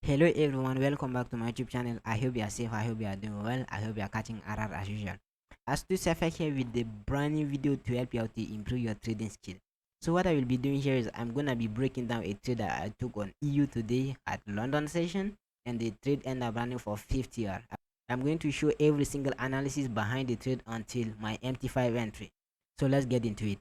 Hello everyone, welcome back to my YouTube channel. I hope you are safe, I hope you are doing well, I hope you are catching RR as usual. As to Safek here with the brand new video to help you out to improve your trading skill. So what I will be doing here is I'm gonna be breaking down a trade that I took on EU today at London session, and the trade ended up running for 50R. I'm going to show every single analysis behind the trade until my MT5 entry. So let's get into it.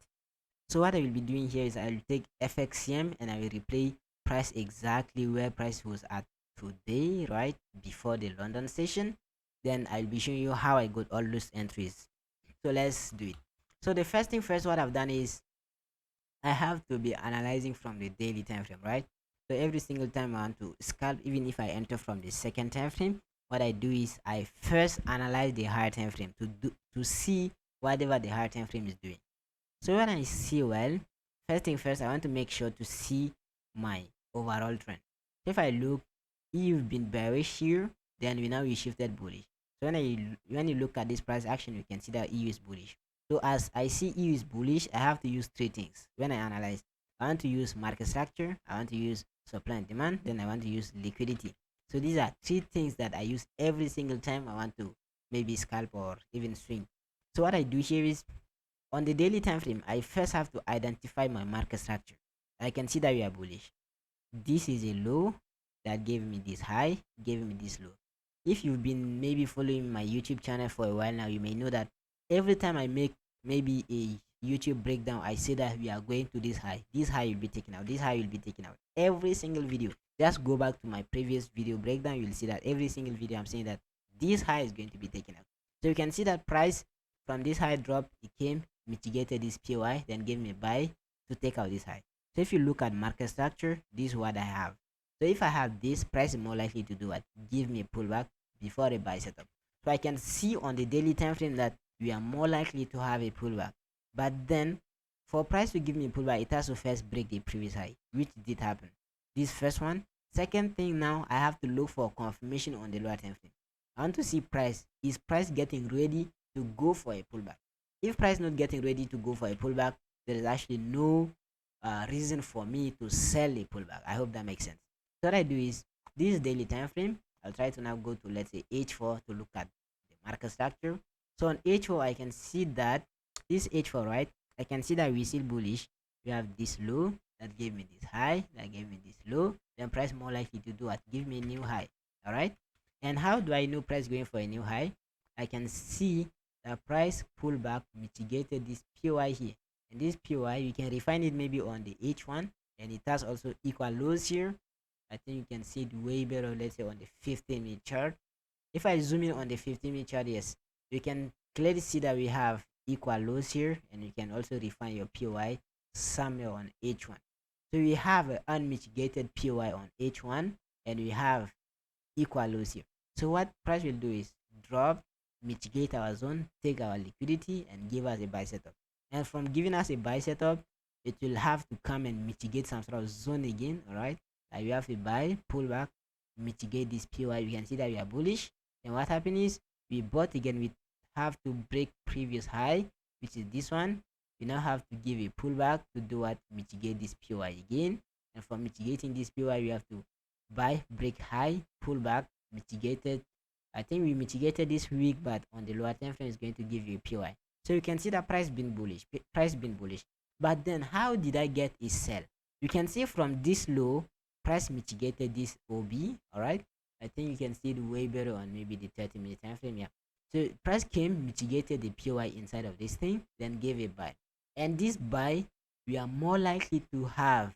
So what I will be doing here is I'll take FXCM and I will replay price exactly where price was at today, right before the London session. Then I'll be showing you how I got all those entries. So let's do it. So the first thing first, what I've done is I have to be analyzing from the daily time frame, right? So every single time I want to scalp, even if I enter from the second time frame, what I do is I first analyze the higher time frame to see whatever the higher time frame is doing. So when I see, well, first thing first, I want to make sure to see my overall trend. So if I look, you've been bearish here, then we shifted bullish. So when you look at this price action, you can see that EU is bullish. So as I see EU is bullish, I have to use three things when I analyze. I want to use market structure, I want to use supply and demand, then I want to use liquidity. So these are three things that I use every single time I want to maybe scalp or even swing. So what I do here is on the daily time frame, I first have to identify my market structure. I can see that we are bullish. This is a low that gave me this high, gave me this low. If you've been maybe following my YouTube channel for a while now, you may know that every time I make maybe a YouTube breakdown, I say that we are going to this high. This high will be taken out. This high will be taken out. Every single video. Just go back to my previous video breakdown. You'll see that every single video I'm saying that this high is going to be taken out. So you can see that price from this high drop, it came, mitigated this PY, then gave me a buy to take out this high. So if you look at market structure, this is what I have. So if I have this, price is more likely to do what? Give me a pullback before a buy setup. So I can see on the daily time frame that we are more likely to have a pullback. But then for price to give me a pullback, it has to first break the previous high, which did happen. This first one. Second thing, now I have to look for confirmation on the lower time frame. I want to see price. Is price getting ready to go for a pullback? If price not getting ready to go for a pullback, there is actually no reason for me to sell a pullback. I hope that makes sense. So what I do is this daily time frame, I'll try to now go to, let's say, H4 to look at the market structure. So on H4, I can see that this H4, right, I can see that we still bullish. We have this low that gave me this high, that gave me this low. Then price more likely to do what? Give me a new high. All right. And how do I know price going for a new high? I can see the price pullback mitigated this PY here, and this PY you can refine it maybe on the H1, and it has also equal lows here. I think you can see it way better, let's say on the 15-minute chart. If I zoom in on the 15-minute chart, yes, you can clearly see that we have equal lows here, and you can also refine your PY somewhere on H1. So we have an unmitigated PY on H1, and we have equal lows here. So what price will do is drop, mitigate our zone, take our liquidity, and give us a buy setup. And from giving us a buy setup, it will have to come and mitigate some sort of zone again. All right, like we have to buy, pull back, mitigate this PY. We can see that we are bullish. And what happened is we bought again. We have to break previous high, which is this one. We now have to give a pullback to do what? Mitigate this PY again. And for mitigating this PY, we have to buy, break high, pull back, mitigated. I think we mitigated this week, but on the lower time frame is going to give you a PY. So you can see that price been bullish, but then how did I get a sell? You can see from this low, price mitigated this OB. All right, I think you can see it way better on maybe the 30-minute time frame. Yeah, so price came, mitigated the PY inside of this thing, then gave a buy, and this buy we are more likely to have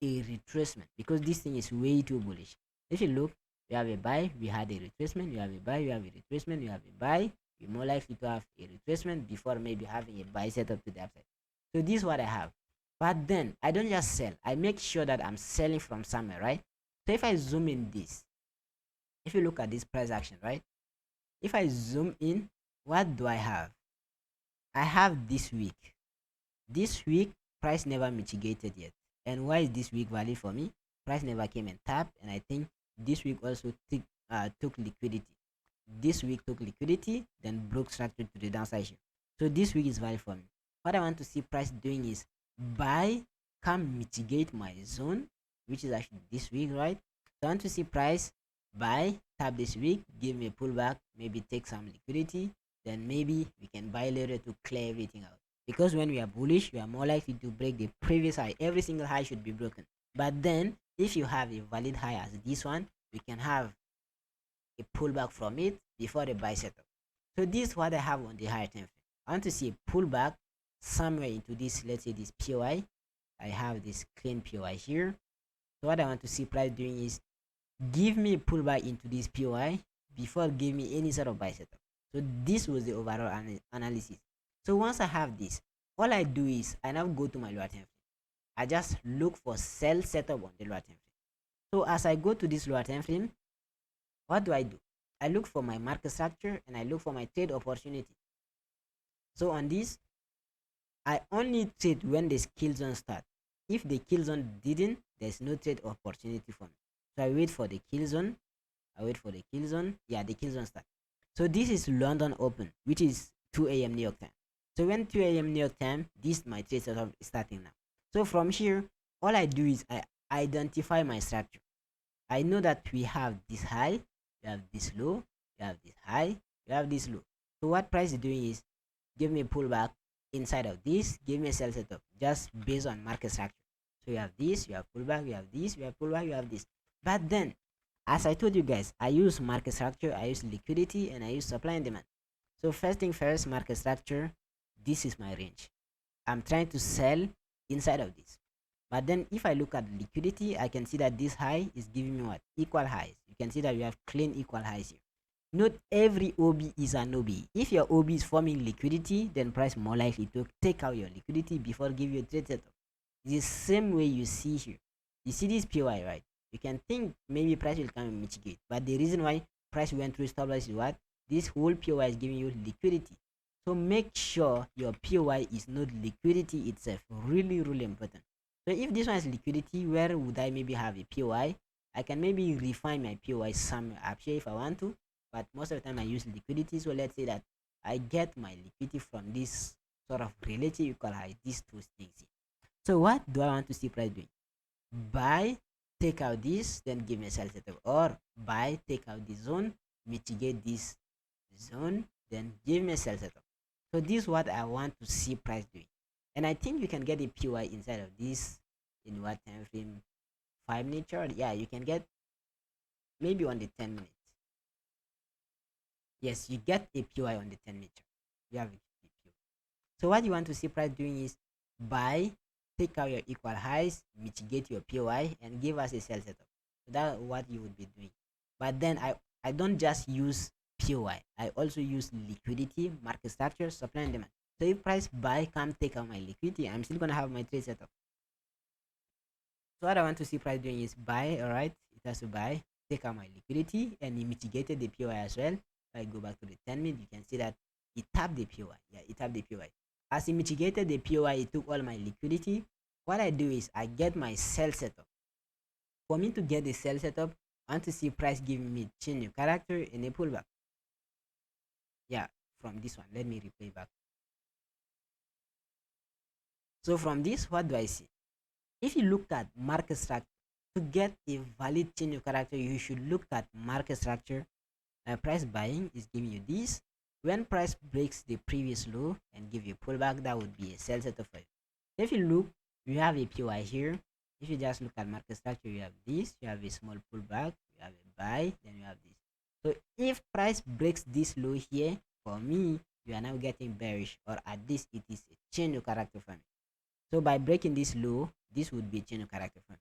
a retracement because this thing is way too bullish. If you look, we have a buy, we had a retracement, we have a buy, we have a retracement, we have a buy. We're more likely to have a retracement before maybe having a buy setup to the upside. So this is what I have. But then I don't just sell, I make sure that I'm selling from somewhere, right? So if I zoom in this, if you look at this price action, right? If I zoom in, what do I have? I have this week. This week, price never mitigated yet. And why is this week valid for me? Price never came and tapped, and I think this week also took liquidity. This week took liquidity, then broke structure to the downside here. So this week is valid for me. What I want to see price doing is buy, come mitigate my zone, which is actually this week, right? So I want to see price buy, tap this week, give me a pullback, maybe take some liquidity, then maybe we can buy later to clear everything out. Because when we are bullish, we are more likely to break the previous high. Every single high should be broken. But then if you have a valid high as this one, we can have a pullback from it before the buy setup. So this is what I have on the higher time frame. I want to see a pullback somewhere into this, let's say this POI. I have this clean POI here. So what I want to see price doing is give me a pullback into this POI before give me any sort of buy setup. So this was the overall analysis. So once I have this, all I do is I now go to my lower time frame. I just look for sell setup on the lower time frame. So as I go to this lower time frame, what do? I look for my market structure and I look for my trade opportunity. So on this, I only trade when the kill zone start. If the kill zone didn't, there's no trade opportunity for me. So I wait for the kill zone. I wait for the kill zone. Yeah, the kill zone start. So this is London Open, which is 2 a.m. New York time. So when 2 a.m. New York time, this my trade setup is starting now. So from here, all I do is I identify my structure. I know that we have this high, we have this low, we have this high, we have this low. So what price is doing is give me a pullback inside of this, give me a sell setup just based on market structure. So you have this, you have pullback, you have this, you have pullback, you have this. But then, as I told you guys, I use market structure, I use liquidity, and I use supply and demand. So first thing first, market structure, this is my range. I'm trying to sell inside of this. But then if I look at liquidity, I can see that this high is giving me what? Equal highs. You can see that we have clean equal highs here. Not every OB is an OB. If your OB is forming liquidity, then price more likely to take out your liquidity before give you a trade setup. It's the same way you see here. You see this PY, right? You can think maybe price will come and mitigate. But the reason why price went through stop loss is what? This whole PY is giving you liquidity. So make sure your PY is not liquidity itself. Really, really important. So if this one is liquidity, where would I maybe have a POI? I can maybe refine my POI somewhere up here if I want to, but most of the time I use liquidity. So let's say that I get my liquidity from this sort of relative equal high, these two things here. So what do I want to see price doing? Buy, take out this, then give me a sell setup, or buy, take out this zone, mitigate this zone, then give me a sell setup. So this is what I want to see price doing. And I think you can get a PY inside of this in what time frame? 5-minute chart. Yeah, you can get maybe on the 10 minutes. Yes, you get a PY on the 10-minute chart. You have a PY. So what you want to see price doing is buy, take out your equal highs, mitigate your PY, and give us a sell setup. So that's what you would be doing. But then I don't just use PY. I also use liquidity, market structure, supply and demand. So if price buy, come take out my liquidity, I'm still gonna have my trade setup. So what I want to see price doing is buy. All right, it has to buy, take out my liquidity, and it mitigated the POI as well. If I go back to the 10-minute, you can see that it tapped the POI. Yeah, it tapped the POI. As it mitigated the POI, it took all my liquidity. What I do is I get my sell setup. For me to get the sell setup, I want to see price giving me change of character and a pullback. Yeah, from this one, let me replay back. So from this, what do I see? If you look at market structure, to get a valid change of character, you should look at market structure. Price buying is giving you this. When price breaks the previous low and give you a pullback, that would be a sell setup for you. If you look, you have a POI here. If you just look at market structure, you have this, you have a small pullback, you have a buy, then you have this. So if price breaks this low here, for me, you are now getting bearish, or at least it is a change of character for me. So by breaking this low, this would be a change of character for me.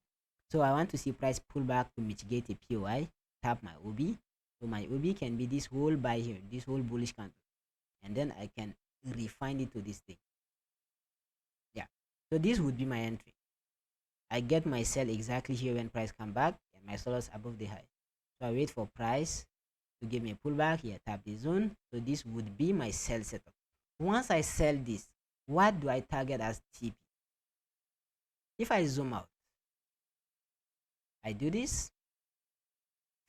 So I want to see price pull back to mitigate a POI, tap my OB. So my OB can be this whole buy here, this whole bullish candle. And then I can refine it to this thing. Yeah. So this would be my entry. I get my sell exactly here when price come back, and my sell is above the high. So I wait for price to give me a pullback here, tap the zone. So this would be my sell setup. Once I sell this, what do I target as TP? If I zoom out, I do this.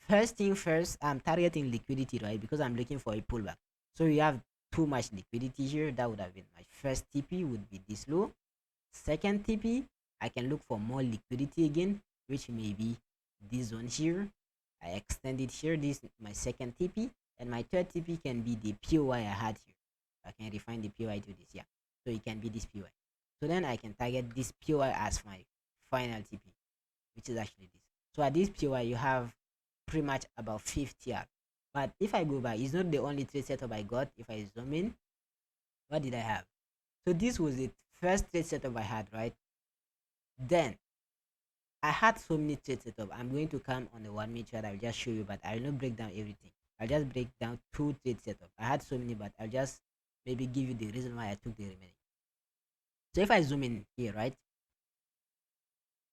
First thing first, I'm targeting liquidity, right? Because I'm looking for a pullback. So you have too much liquidity here. That would have been my first TP, would be this low. Second TP, I can look for more liquidity again, which may be this zone here. I extend it here. This is my second TP, and my third TP can be the POI I had here. I can refine the POI to this, yeah. So it can be this POI. So then I can target this POI as my final TP, which is actually this. So at this POI, you have pretty much about 50 R. But if I go back, it's not the only trade setup I got. If I zoom in, what did I have? So this was the first trade setup I had, right? Then I had so many trade setup. I'm going to come on the 1 minute chart. I'll just show you, but I will not break down everything. I'll just break down 2 trade setup. I had so many, but I'll just maybe give you the reason why I took the remaining. So if I zoom in here, right,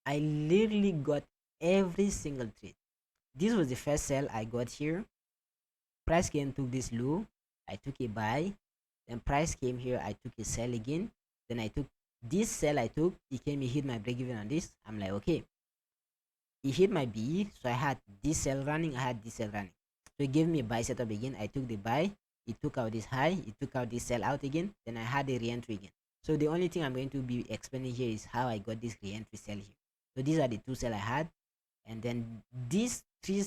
I literally got every single trade. This was the first sell I got here. Price came, took this low, I took a buy. Then price came here, I took a sell again. Then I took this sell I took, it came, it hit my break even on this. I'm like, okay, it hit my B, so I had this sell running, I had this sell running. So it gave me a buy setup again. I took the buy, it took out this high, it took out this sell out again, then I had a re-entry again. So the only thing I'm going to be explaining here is how I got this re-entry sell here. So these are the 2 sell I had, and then these 3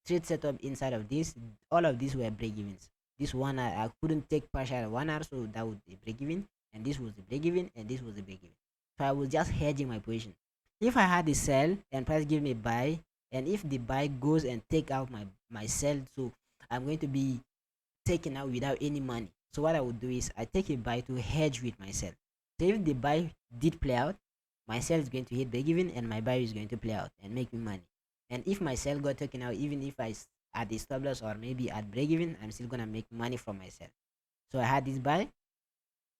trade setup inside of this, all of these were break evens. This one I couldn't take partial 1 hour, so that would be break even, and this was the break even, and this was the break even. So I was just hedging my position. If I had the sell and price give me a buy, and if the buy goes and take out my sell, so I'm going to be taken out without any money. So what I would do is I take a buy to hedge with my sell. So if the buy did play out, my sell is going to hit break even, and my buy is going to play out and make me money. And if my sell got taken out, even if I at the stop loss or maybe at break even, I'm still gonna make money from my sell. So I had this buy,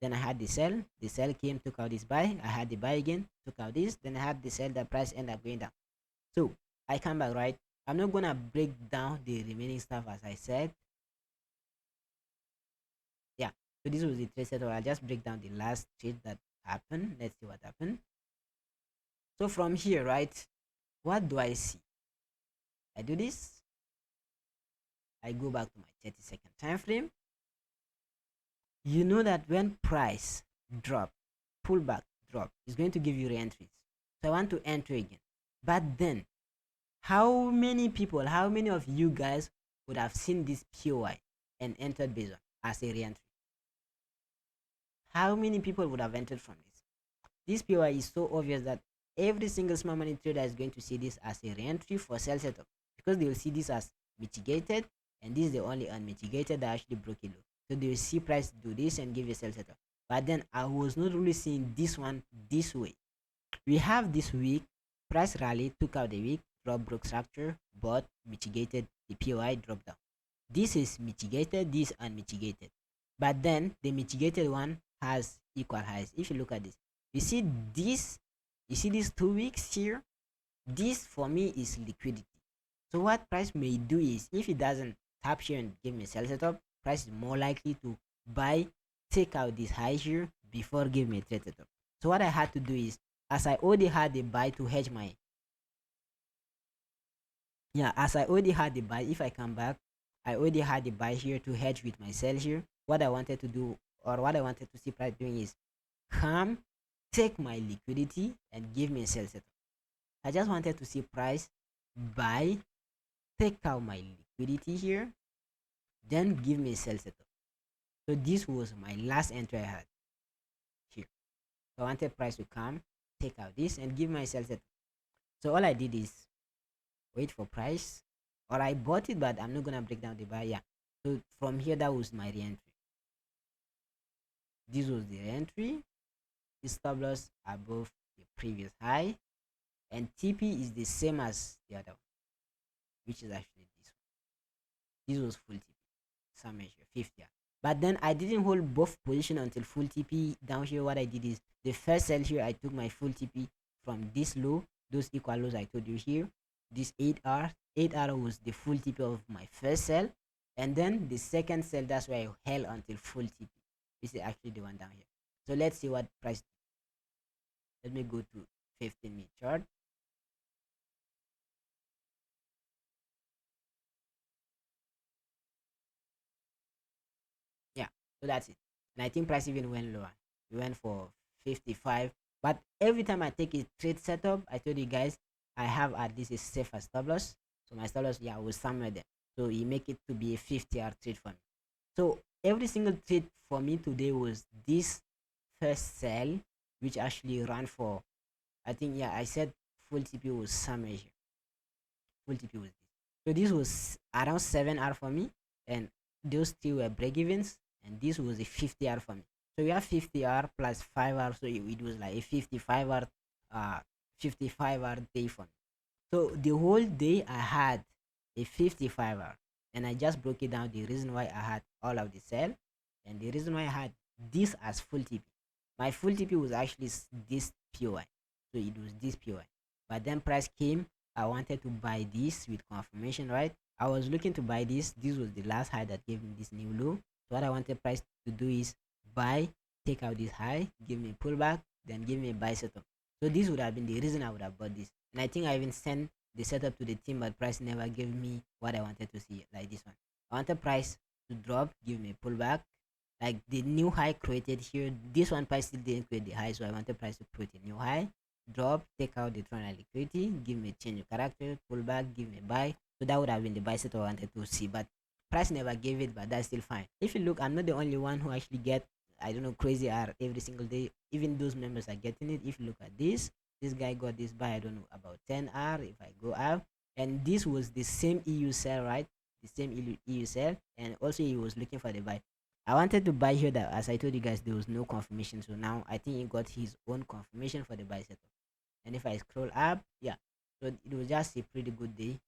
then I had the sell came, took out this buy, I had the buy again, took out this, then I had the sell, the price ended up going down. So I come back, right? I'm not gonna break down the remaining stuff as I said. Yeah, so this was the trade setup. I'll just break down the last trade that happened. Let's see what happened. So from here, right, what do I see? I do this, I go back to my 30-second time frame. You know that when price drop, pullback drop, is going to give you re-entries. So I want to enter again. But then, how many people, how many of you guys would have seen this POI and entered based on as a re-entry? How many people would have entered from this? This POI is so obvious that every single small money trader is going to see this as a re-entry for sell setup, because they will see this as mitigated, and this is the only unmitigated that actually broke it low. So they will see price do this and give a sell setup. But then I was not really seeing this one this way. We have this week, price rally, took out the week, drop, broke structure, but mitigated, the POI dropped down. This is mitigated, this unmitigated. But then the mitigated one has equal highs. If you look at this, you see this, you see these 2 weeks here, this for me is liquidity. So what price may do is, if it doesn't tap here and give me a sell setup, price is more likely to buy, take out this high here before give me a trade setup. So what I had to do is, as I already had the buy to hedge my, as I already had the buy, if I come back, I already had the buy here to hedge with my sell here. What I wanted to do, or what I wanted to see price doing is come, take my liquidity and give me a sell setup. I just wanted to see price buy, take out my liquidity here, then give me a sell setup. So this was my last entry I had here. So I wanted price to come, take out this and give my sell setup. So all I did is wait for price, or I bought it, but I'm not gonna break down the buy. Yeah, so from here, that was my re-entry. This was the re-entry. The stop loss above the previous high, and TP is the same as the other one, which is actually this one. This was full TP, some measure 50. But then I didn't hold both position until full TP down here. What I did is, the first sell here, I took my full TP from this low, those equal lows I told you here. This 8R was the full TP of my first sell, and then the second sell, that's where I held until full TP. This is actually the one down here. So let's see what price. Let me go to 15-minute chart. Yeah, so that's it. And I think price even went lower. We went for 55. But every time I take a trade setup, I told you guys, I have at least a safer stop loss. So my stop loss, yeah, was somewhere there. So he make it to be a 50-hour trade for me. So every single trade for me today was this first sell, which actually ran for, I think, yeah, I said full TP was somewhere here. Full TP was this. So this was around 7 hour for me, and those two were break evens, and this was a 50 hour for me. So we have 50 hour plus 5 hours, so it was like a 55 hour, uh, 55 hour day for me. So the whole day I had a 55 hour, and I just broke it down. The reason why I had all of the sell, and the reason why I had this as full TP. My full TP was actually this POI, so it was this POI. But then price came. I wanted to buy this with confirmation, right? I was looking to buy this. This was the last high that gave me this new low. So what I wanted price to do is buy, take out this high, give me a pullback, then give me a buy setup. So this would have been the reason I would have bought this. And I think I even sent the setup to the team, but price never gave me what I wanted to see, like this one. I wanted price to drop, give me a pullback, like the new high created here. This one price still didn't create the high, so I wanted price to create a new high, drop, take out the trend liquidity, give me a change of character, pullback, give me a buy. So that would have been the buy set I wanted to see, but price never gave it. But that's still fine. If you look, I'm not the only one who actually get, I don't know, crazy R every single day. Even those members are getting it. If you look at this guy got this buy, I don't know, about 10 R if I go up, and this was the same EU sell, right? The same EU sell, and also he was looking for the buy. I wanted to buy here, that as I told you guys, there was no confirmation. So now I think he got his own confirmation for the buy setup. And if I scroll up, yeah, so it was just a pretty good day.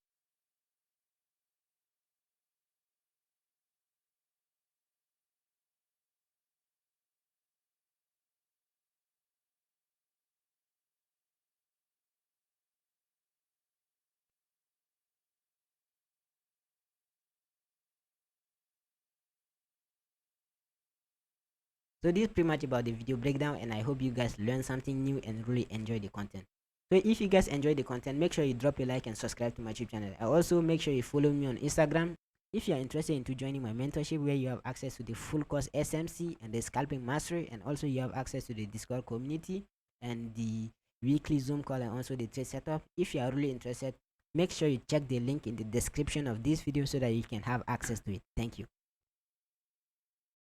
So this is pretty much about the video breakdown, and I hope you guys learned something new and really enjoy the content. So if you guys enjoy the content, make sure you drop a like and subscribe to my YouTube channel. And also make sure you follow me on Instagram. If you are interested into joining my mentorship, where you have access to the full course SMC and the scalping mastery, and also you have access to the Discord community and the weekly Zoom call, and also the trade setup. If you are really interested, make sure you check the link in the description of this video so that you can have access to it. Thank you.